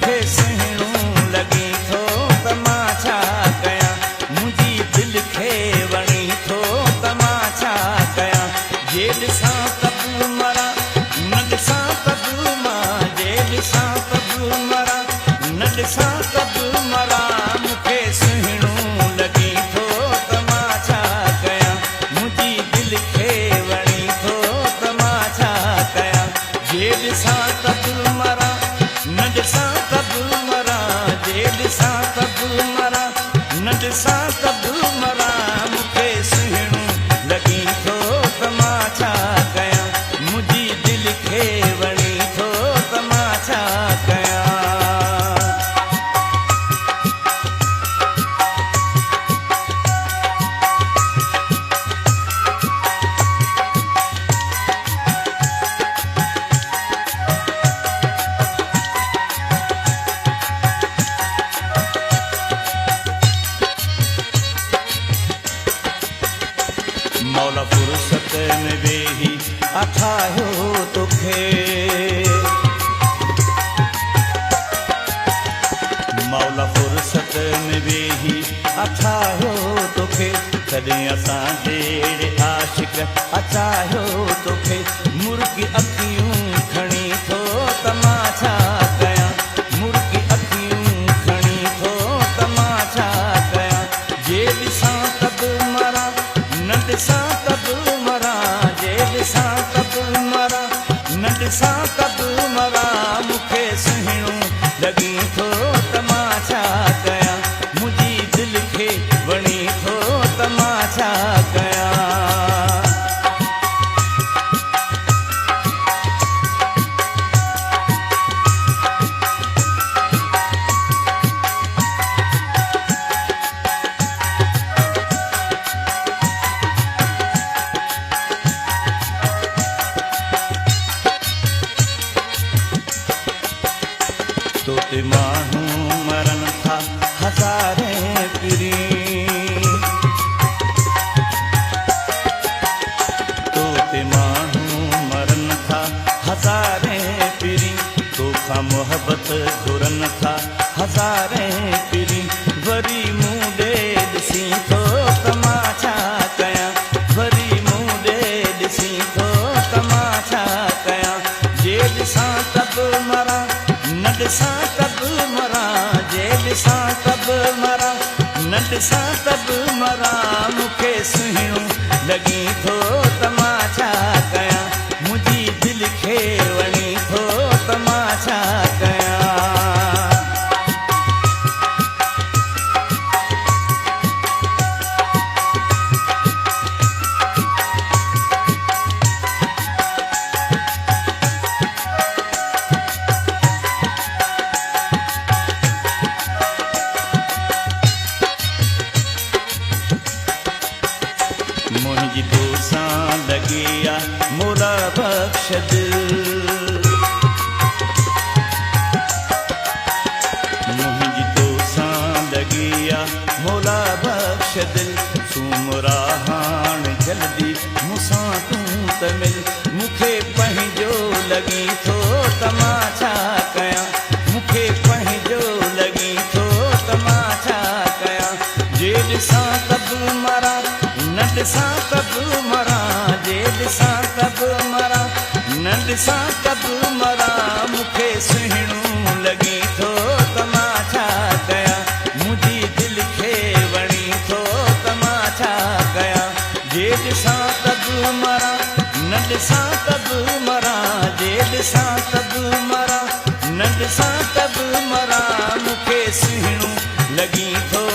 मूंखे सुहिणो लॻी थो त मां छा कयां, मुंहिंजी दिलि खे वणी थो त मां छा कयां। जे ॾिसां त बि मरां, न ॾिसां त बि मां, जे ॾिसां त बि मरां, न ॾिसां त बि मरां। मूंखे सुहिणो लॻी थो त मां छा कयां, मुंहिंजी दिलि खे वणी थो त मां छा कयां। जे ॾिसां त बि मरां, न ॾिसां त बि मरां, जे ॾिसां त बि मरां, न ॾिसां त बि मरां। मूंखे सुहिणो लॻी थो त मां छा कयां, मुंहिंजी दिलि खे वणी थो त मां छा कयां। मौला फुर्सत में वेही अथायो तोखे, मौला फुर्सत में वेही अथायो तोखे। तॾहिं असां जहिड़े आशिक़ अचायो तोखे। मुर्गी अखियूं खणी थो त मां छा कयां, मुर्गी अखियूं खणी थो त मां छा कयां। जे ॾिसां त बि मरां, न ॾिसां त बि मरां, जे ॾिसां त बि मरां, न ॾिसां त बि मरां। मूंखे सुहिणो लॻी थो त मां छा कयां, मुंहिंजी दिलि खे वणी थो त मां छा कयां। तोते माण्हू मरन था हज़ारे पिरी, तोते माण्हू मरन था हज़ारे पिरी। तोखां मोहबत घुरन था हज़ारे पिरी। वरी मूं ॾे ॾिसी थो त मां छा कयां, वरी मूं ॾे ॾिसी थो त मां छा कयां। जे ॾिसां त बि मरां, न ॾिसां त बि मरां, जे ॾिसां त बि मरां, न ॾिसां त बि मरां। मूंखे सुहिणो लॻी थो त मां छा कयां, मुंहिंजी दिलि खे वणी थो त मां छा कयां। मुंहिंजी तोसां लॻी आहे मौला बख़्श दिल, मुंहिंजी तोसां लॻी आहे मौला बख़्श दिल। सूमरा हाणे जल्दी मूंसां तूं त मिल। मूंखे पंहिंजो लॻी थो त मां छा कयां, मूंखे पंहिंजो लॻी थो त मां छा कयां। जे ॾिसां त बि मरां, न ॾिसां त बि मरां, जे ॾिसां त बि मरां, न ॾिसां त बि मरां। मूंखे सुहिणो लॻी थो त मां छा कयां, मुंहिंजी दिलि खे वणी थो त मां छा कयां। जे ॾिसां त बि मरां, न ॾिसां त बि मरां, जे ॾिसां त बि मरां, न ॾिसां त बि मरां। मूंखे सुहिणो लॻी थो